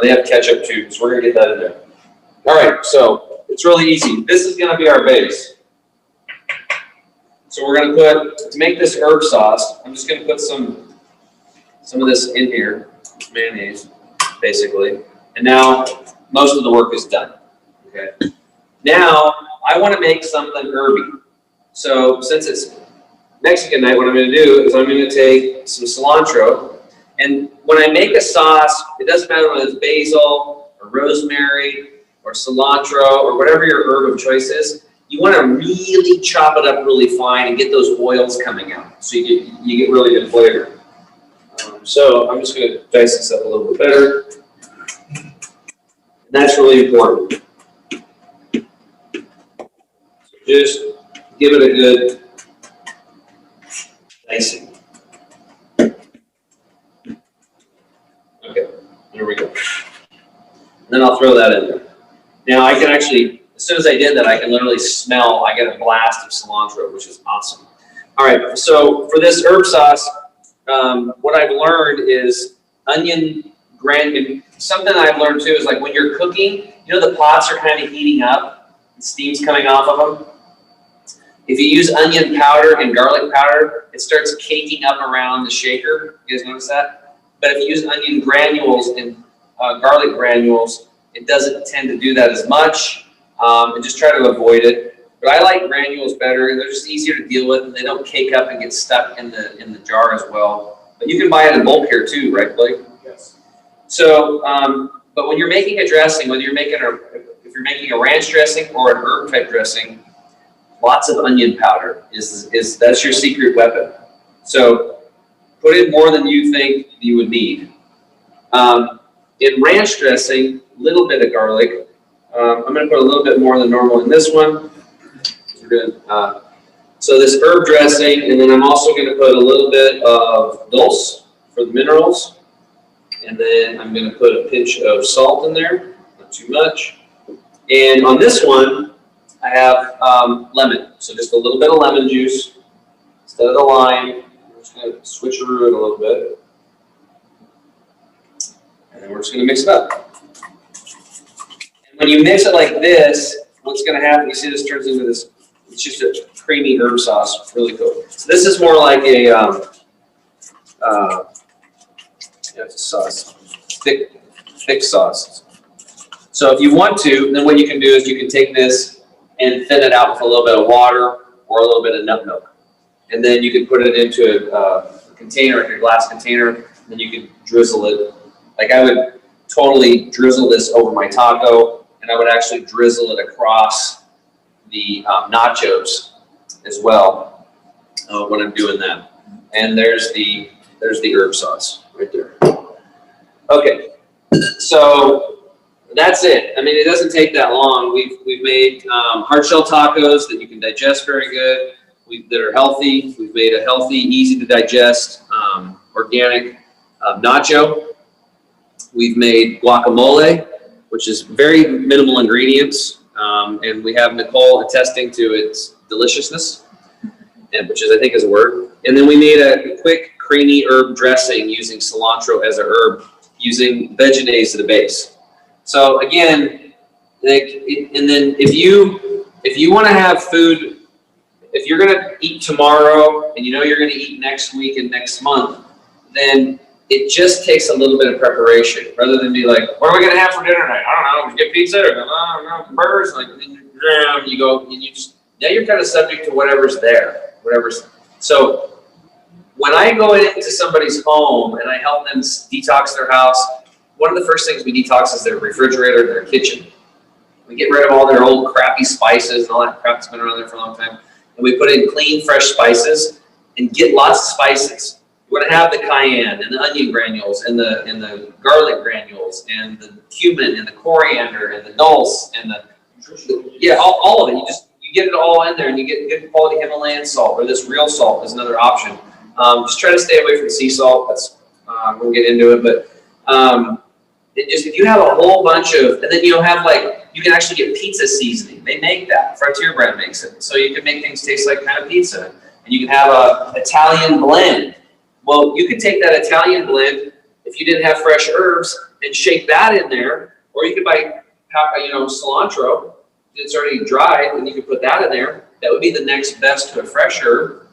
Speaker 4: They have ketchup too, so we're gonna get that in there. All right, so it's really easy. This is gonna be our base. So we're gonna put, to make this herb sauce, I'm just gonna put some of this in here, mayonnaise, basically. And now most of the work is done. Okay. Now, I want to make something herby. So since it's Mexican night, what I'm going to do is I'm going to take some cilantro. And when I make a sauce, it doesn't matter whether it's basil or rosemary or cilantro or whatever your herb of choice is. You want to really chop it up really fine and get those oils coming out, so you get really good flavor. So I'm just going to dice this up a little bit better. That's really important. So just give it a good dicing. Okay, there we go. And then I'll throw that in there. Now I can actually, as soon as I did that, I can literally smell, I get a blast of cilantro, which is awesome. All right, so for this herb sauce, what I've learned is onion granule. Something I've learned too is like when you're cooking, you know the pots are kind of heating up, and steam's coming off of them. If you use onion powder and garlic powder, it starts caking up around the shaker. You guys notice that? But if you use onion granules and garlic granules, it doesn't tend to do that as much, and just try to avoid it. But I like granules better, and they're just easier to deal with, and they don't cake up and get stuck in the jar as well. But you can buy it in bulk here too, right, Blake?
Speaker 3: Yes.
Speaker 4: So, but when you're making a dressing, whether if you're making a ranch dressing or an herb type dressing, lots of onion powder is that's your secret weapon. So put in more than you think you would need. In ranch dressing, a little bit of garlic. I'm going to put a little bit more than normal in this one. We're doing, so this herb dressing, and then I'm also going to put a little bit of dulse for the minerals. And then I'm going to put a pinch of salt in there, not too much. And on this one, I have lemon. So just a little bit of lemon juice instead of the lime. I'm just going to switcheroo it a little bit. And then we're just going to mix it up. And when you mix it like this, what's going to happen, you see this turns into this, it's just a creamy herb sauce. Really cool. So this is more like a, it's a sauce, thick sauce. So if you want to, then what you can do is you can take this and thin it out with a little bit of water or a little bit of nut milk. And then you can put it into a container, like a glass container, and then you can drizzle it. Like I would totally drizzle this over my taco, and I would actually drizzle it across the nachos as well when I'm doing that. And there's the herb sauce right there. Okay, so that's it. I mean, it doesn't take that long. We've made hardshell tacos that you can digest very good, that are healthy. We've made a healthy, easy to digest, organic nacho. We've made guacamole, which is very minimal ingredients, and we have Nicole attesting to its deliciousness, which is, I think, is a word. And then we made a quick creamy herb dressing using cilantro as a herb, using Vegenaise to the base. So again, and then if you want to have food, if you're going to eat tomorrow and you know you're going to eat next week and next month, then it just takes a little bit of preparation rather than be like, what are we going to have for dinner tonight? I don't know. Get pizza or burgers. Like you go and you just, now you're kind of subject to whatever's there, so. When I go into somebody's home and I help them detox their house, one of the first things we detox is their refrigerator and their kitchen. We get rid of all their old crappy spices and all that crap that's been around there for a long time. And we put in clean, fresh spices and get lots of spices. You want to have the cayenne and the onion granules and the garlic granules and the cumin and the coriander and the dulse and all of it. You get it all in there, and you get good quality Himalayan salt, or this real salt is another option. Just try to stay away from sea salt. That's we'll get into it, but if you have a whole bunch of, and then you can actually get pizza seasoning. They make that. Frontier Brand makes it, so you can make things taste like kind of pizza. And you can have a Italian blend. Well, you could take that Italian blend if you didn't have fresh herbs and shake that in there, or you could buy cilantro. It's already dried, and you can put that in there. That would be the next best to a fresh herb.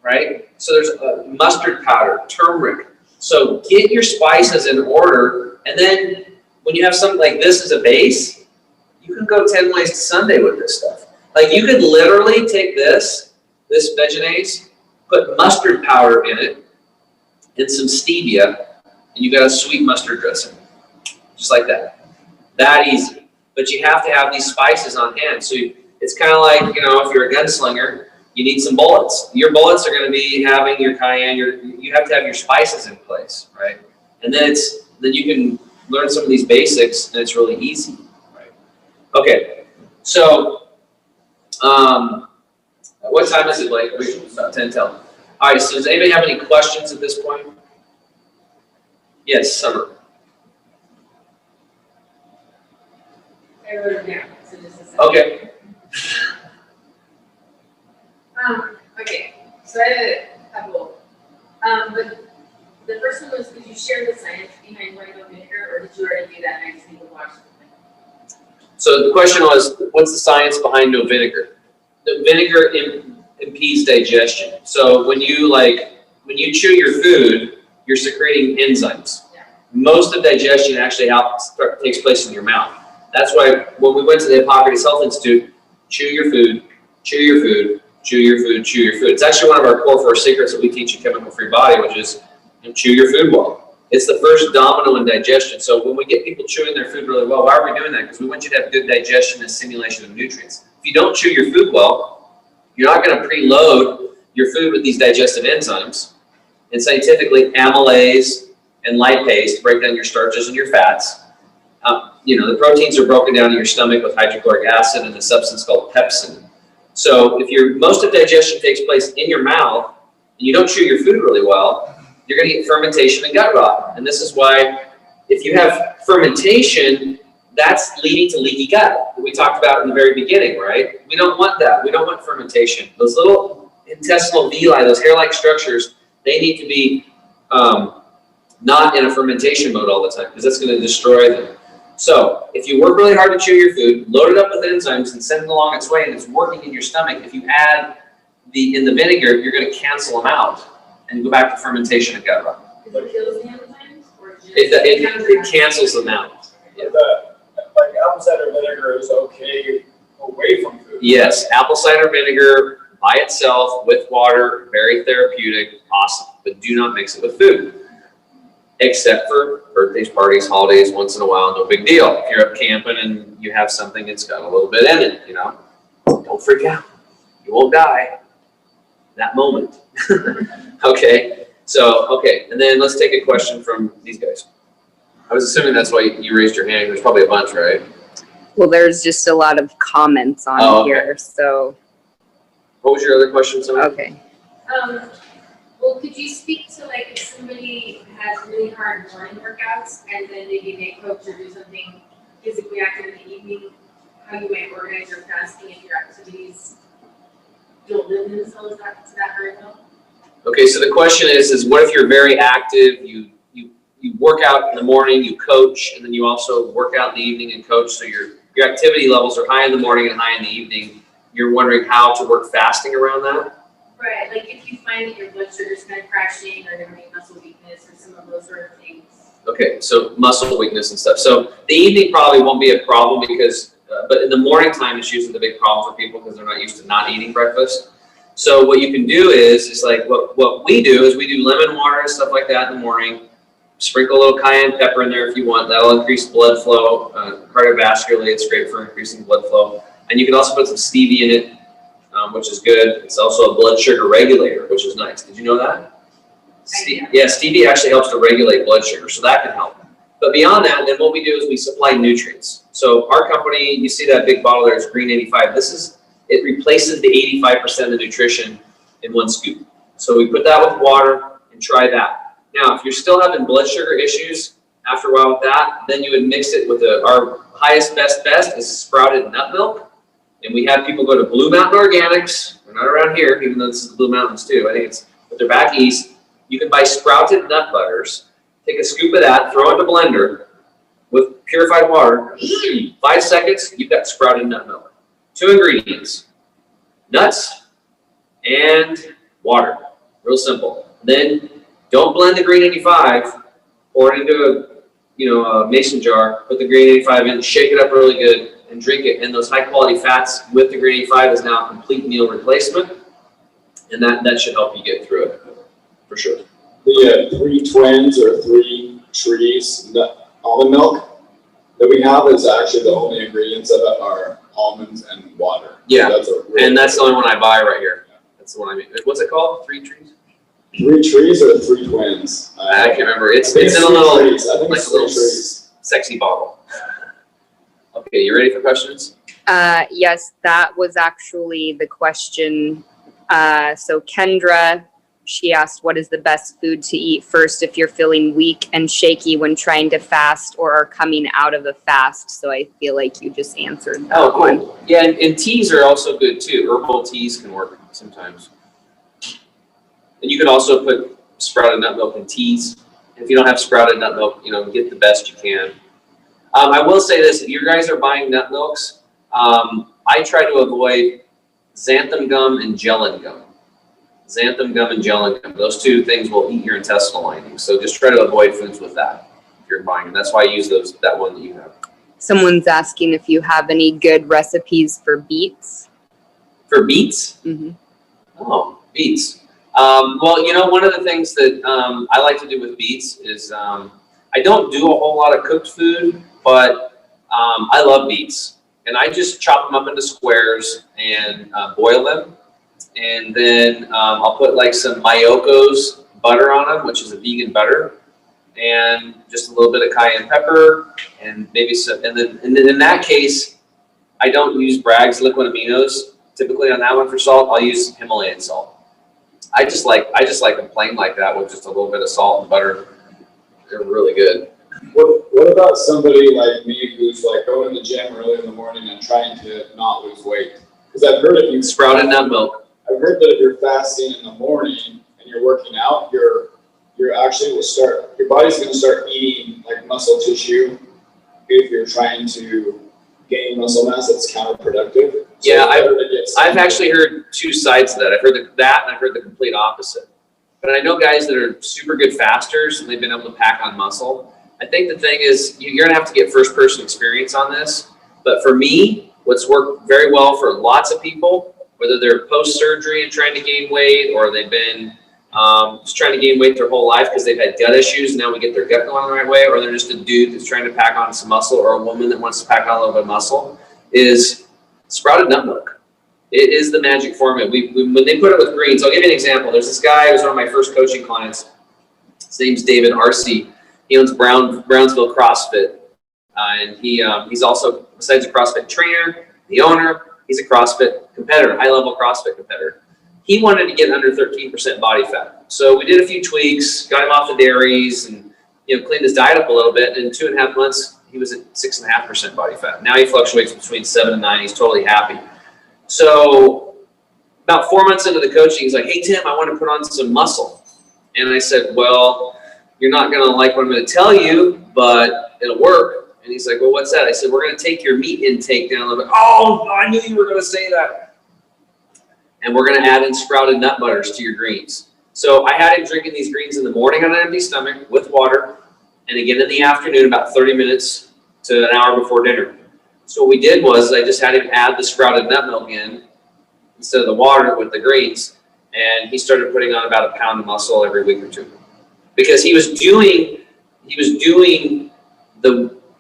Speaker 4: Right? So there's mustard powder, turmeric. So get your spices in order, and then when you have something like this as a base, You can go 10 ways to Sunday with this stuff. Like you could literally take this Vegenaise, put mustard powder in it, and some stevia, and you got a sweet mustard dressing. Just like that. That easy. But you have to have these spices on hand. So it's kind of like, if you're a gunslinger, you need some bullets. Your bullets are going to be having your cayenne. You have to have your spices in place, right? And then you can learn some of these basics, and it's really easy, right? Okay, so what time is it, Blake? It's about 10 till. All right. So does anybody have any questions at this point? Yes, Summer.
Speaker 10: I wrote it down, so just a second.
Speaker 4: Okay.
Speaker 10: Okay, so I have a couple. But the first one was, did you share the science behind white vinegar, or did you already do that and I just need to watch something?
Speaker 4: So the question was, what's the science behind no vinegar? The vinegar impedes digestion. So when you chew your food, you're secreting enzymes.
Speaker 10: Yeah.
Speaker 4: Most of digestion actually takes place in your mouth. That's why when we went to the Hippocrates Health Institute, chew your food, chew your food, chew your food, chew your food. It's actually one of our core 4 secrets that we teach in Chemical Free Body, which is chew your food well. It's the first domino in digestion. So when we get people chewing their food really well, why are we doing that? Because we want you to have good digestion and assimilation of nutrients. If you don't chew your food well, you're not going to preload your food with these digestive enzymes. And scientifically, amylase and lipase to break down your starches and your fats. The proteins are broken down in your stomach with hydrochloric acid and a substance called pepsin. So if most of digestion takes place in your mouth and you don't chew your food really well, you're going to get fermentation and gut rot. And this is why if you have fermentation, that's leading to leaky gut that we talked about in the very beginning, right? We don't want that. We don't want fermentation. Those little intestinal villi, those hair-like structures, they need to be not in a fermentation mode all the time because that's going to destroy them. So if you work really hard to chew your food, load it up with enzymes and send it along its way and it's working in your stomach, if you add in the vinegar, you're going to cancel them out and go back to fermentation and gut rot.
Speaker 10: Does it kill the enzymes, or just
Speaker 4: It cancels them out.
Speaker 3: Yeah. Like apple cider vinegar is okay away from food.
Speaker 4: Yes, apple cider vinegar by itself with water, very therapeutic, awesome. But do not mix it with food. Except for birthdays, parties, holidays, once in a while, no big deal. If you're up camping and you have something that's got a little bit in it, don't freak out. You won't die that moment. Okay, and then let's take a question from these guys. I was assuming that's why you raised your hand. There's probably a bunch, right?
Speaker 5: Well, there's just a lot of comments on here, so.
Speaker 4: What was your other question, Sonia?
Speaker 5: Okay.
Speaker 10: Well, could you speak to if somebody has really hard morning workouts and then maybe they coach or do something physically active in the evening, how you might organize your fasting and your activities don't lend themselves to that very well? Okay,
Speaker 4: so the question is what if you're very active, you work out in the morning, you coach, and then you also work out in the evening and coach, so your activity levels are high in the morning and high in the evening. You're wondering how to work fasting around that?
Speaker 10: Right, like if you find that your blood sugar is kind of crashing or having muscle weakness or some of those sort of things.
Speaker 4: Okay, so muscle weakness and stuff. So the evening probably won't be a problem because, but in the morning time, it's usually the big problem for people because they're not used to not eating breakfast. So what you can do is like what we do is we do lemon water and stuff like that in the morning. Sprinkle a little cayenne pepper in there if you want. That'll increase blood flow. Cardiovascularly, it's great for increasing blood flow. And you can also put some stevia in it, which is good. It's also a blood sugar regulator, which is nice. Did you know that? Yeah, stevia actually helps to regulate blood sugar, so that can help. But beyond that, then what we do is we supply nutrients. So our company, you see that big bottle there, it's Green 85. It replaces the 85% of the nutrition in one scoop. So we put that with water and try that. Now, if you're still having blood sugar issues after a while with that, then you would mix it with our highest best is sprouted nut milk. And we have people go to Blue Mountain Organics. We're not around here, even though this is the Blue Mountains too. I think but they're back east. You can buy sprouted nut butters. Take a scoop of that, throw it in a blender with purified water. 5 seconds, you've got sprouted nut milk. 2 ingredients: nuts and water. Real simple. Then don't blend the Green 85. Pour it into a mason jar. Put the Green 85 in. Shake it up really good. and drink it. And those high quality fats with the Green 85 is now a complete meal replacement. And that should help you get through it, for sure.
Speaker 3: The 3 twins or 3 trees, the almond milk that we have is actually the only ingredients of it are almonds and water.
Speaker 4: Yeah,
Speaker 3: So
Speaker 4: that's the only one I buy right here. That's the one I mean. What's it called? 3 trees?
Speaker 3: 3 trees or 3 twins?
Speaker 4: I can't remember. It's in a little, like a little sexy bottle. Okay, you ready for questions?
Speaker 5: Yes, that was actually the question. So Kendra, she asked, what is the best food to eat first if you're feeling weak and shaky when trying to fast or are coming out of a fast? So I feel like you just answered that.
Speaker 4: Oh, cool. Yeah, and teas are also good too. Herbal teas can work sometimes. And you can also put sprouted nut milk in teas. If you don't have sprouted nut milk, get the best you can. I will say this, if you guys are buying nut milks, I try to avoid xanthan gum and gellan gum. Xanthan gum and gellan gum. Those 2 things will eat your intestinal lining. So just try to avoid foods with that if you're buying them. That's why I use that one that you have.
Speaker 5: Someone's asking if you have any good recipes for beets.
Speaker 4: For beets?
Speaker 5: Mm-hmm.
Speaker 4: Oh, beets. Well, one of the things that I like to do with beets is I don't do a whole lot of cooked food, but I love beets. And I just chop them up into squares and boil them. And then I'll put like some Mayoko's butter on them, which is a vegan butter, and just a little bit of cayenne pepper, and maybe some. And then in that case, I don't use Bragg's liquid aminos. Typically on that one for salt, I'll use Himalayan salt. I just like them plain like that with just a little bit of salt and butter. They're really good.
Speaker 3: What about somebody like me who's like going to the gym early in the morning and trying to not lose weight? Because I've heard if you
Speaker 4: sprouted nut milk.
Speaker 3: I've heard that if you're fasting in the morning and you're working out, you're actually your body's going to start eating like muscle tissue. If you're trying to gain muscle mass, it's counterproductive. So
Speaker 4: yeah, I've actually heard 2 sides of that. I've heard that, and I've heard the complete opposite. But I know guys that are super good fasters, and they've been able to pack on muscle. I think the thing is, you're going to have to get first-person experience on this. But for me, what's worked very well for lots of people, whether they're post-surgery and trying to gain weight, or they've been just trying to gain weight their whole life because they've had gut issues, and now we get their gut going the right way, or they're just a dude that's trying to pack on some muscle, or a woman that wants to pack on a little bit of muscle, is sprouted nut milk. It is the magic formula. When they put it with greens, I'll give you an example. There's this guy who was one of my first coaching clients. His name's David Arcee. He owns Brownsville CrossFit, and he's also, besides a CrossFit trainer, the owner, he's a CrossFit competitor, high-level CrossFit competitor. He wanted to get under 13% body fat. So we did a few tweaks, got him off the dairies, and cleaned his diet up a little bit. And in 2.5 months, he was at 6.5% body fat. Now he fluctuates between 7 and 9. He's totally happy. So about 4 months into the coaching, he's like, "Hey Tim, I want to put on some muscle." And I said, "Well, you're not going to like what I'm going to tell you, but it'll work." And he's like, "Well, what's that?" I said, "We're going to take your meat intake down a little bit." "Oh, I knew you were going to say that." "And we're going to add in sprouted nut butters to your greens." So I had him drinking these greens in the morning on an empty stomach with water, and again in the afternoon about 30 minutes to an hour before dinner. So what we did was I just had him add the sprouted nut milk in instead of the water with the greens, and he started putting on about 1 pound of muscle every week or 2. Because he was doing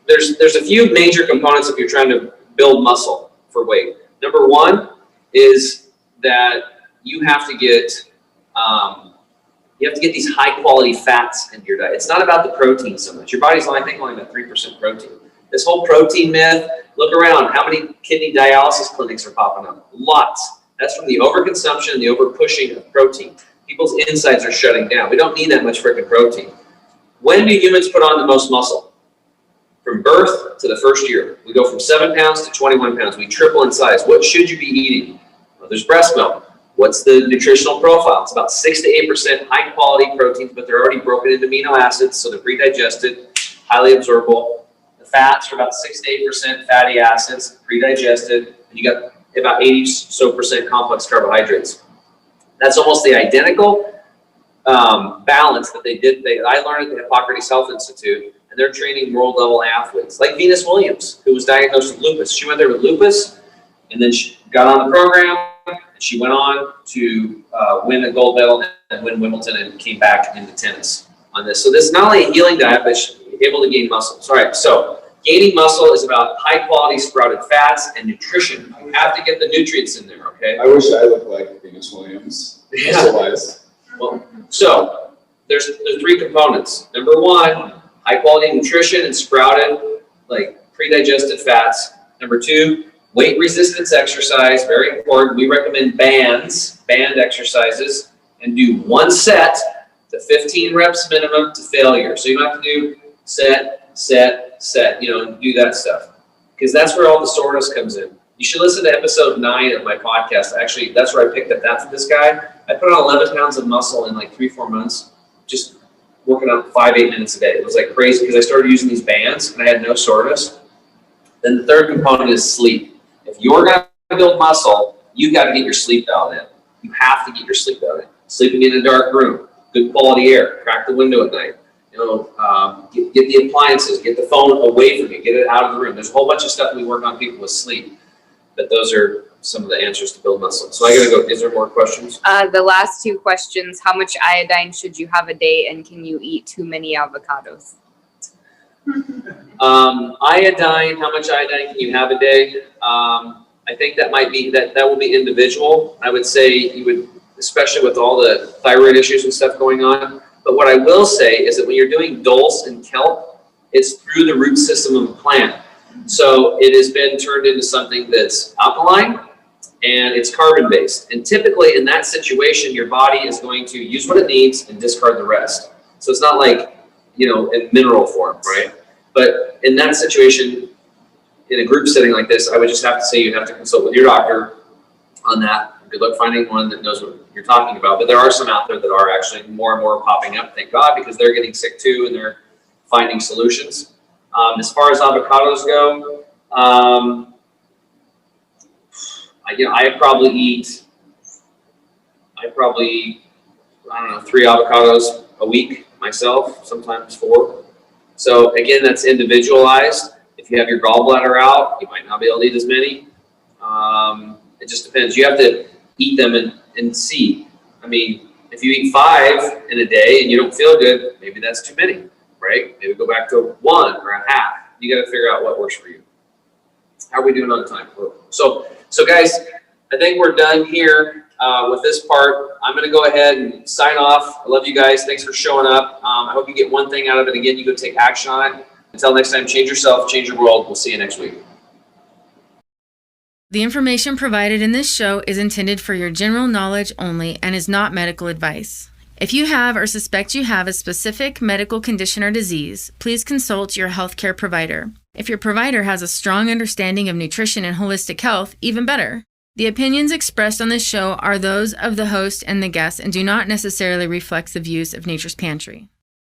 Speaker 4: there's a few major components if you're trying to build muscle for weight. Number 1 is that you have to get these high quality fats into your diet. It's not about the protein so much. Your body's only about 3% protein. This whole protein myth, look around, how many kidney dialysis clinics are popping up? Lots. That's from the overconsumption and the overpushing of protein. People's insides are shutting down. We don't need that much freaking protein. When do humans put on the most muscle? From birth to the first year. We go from 7 pounds to 21 pounds. We triple in size. What should you be eating? Well, there's breast milk. What's the nutritional profile? It's about 6 to 8% high quality proteins, but they're already broken into amino acids, so they're pre-digested, highly absorbable. The fats are about 6 to 8% fatty acids, pre-digested, and you got about 80% complex carbohydrates. That's almost the identical balance that I learned at the Hippocrates Health Institute, and they're training world level athletes, like Venus Williams, who was diagnosed with lupus. She went there with lupus, and then she got on the program, and she went on to win a gold medal and win Wimbledon, and came back into tennis on this. So this is not only a healing diet, but she's able to gain muscle. All right, so gaining muscle is about high quality sprouted fats and nutrition. You have to get the nutrients in there, okay?
Speaker 11: I wish I looked like Venus Williams. Muscle-wise.
Speaker 4: Well, so there's 3 components. Number 1, high quality nutrition and sprouted, like pre-digested fats. Number 2, weight resistance exercise, very important. We recommend band exercises, and do 1 set to 15 reps minimum to failure. So you don't have to do set, and do that stuff, because that's where all the soreness comes in. You should listen to episode 9 of my podcast. Actually, that's where I picked up that from this guy. I put on 11 pounds of muscle in like 3-4 months, just working out 5-8 minutes a day. It was like crazy because I started using these bands and I had no soreness. Then the third component is sleep. If you're going to build muscle, you've got to get your sleep dialed in. You have to get your sleep dialed in. Sleeping in a dark room, good quality air, crack the window at night. Get the appliances, get the phone away from you, get it out of the room. There's a whole bunch of stuff we work on people with sleep, but those are some of the answers to build muscle. So I gotta go. Is there more questions?
Speaker 5: The last 2 questions: how much iodine should you have a day, and can you eat too many avocados?
Speaker 4: Iodine. How much iodine can you have a day? I think that might be that will be individual. I would say you would, especially with all the thyroid issues and stuff going on. But what I will say is that when you're doing dulse and kelp, it's through the root system of a plant. So it has been turned into something that's alkaline and it's carbon based. And typically in that situation, your body is going to use what it needs and discard the rest. So it's not like, in mineral form, right? But in that situation, in a group setting like this, I would just have to say you have to consult with your doctor on that. Good luck finding one that knows what you're talking about. But there are some out there that are actually more and more popping up, thank God, because they're getting sick too and they're finding solutions. As far as avocados go, I probably eat, 3 avocados a week myself, sometimes 4. So again, that's individualized. If you have your gallbladder out, you might not be able to eat as many. It just depends. You have to eat them and see. I mean, if you eat 5 in a day and you don't feel good, maybe that's too many, right? Maybe go back to 1 or a half. You got to figure out what works for you. How are we doing on time? So guys, I think we're done here with this part. I'm going to go ahead and sign off. I love you guys. Thanks for showing up. I hope you get one thing out of it. Again, you go take action on it. Until next time, change yourself, change your world. We'll see you next week.
Speaker 1: The information provided in this show is intended for your general knowledge only and is not medical advice. If you have or suspect you have a specific medical condition or disease, please consult your healthcare provider. If your provider has a strong understanding of nutrition and holistic health, even better. The opinions expressed on this show are those of the host and the guest and do not necessarily reflect the views of Nature's Pantry.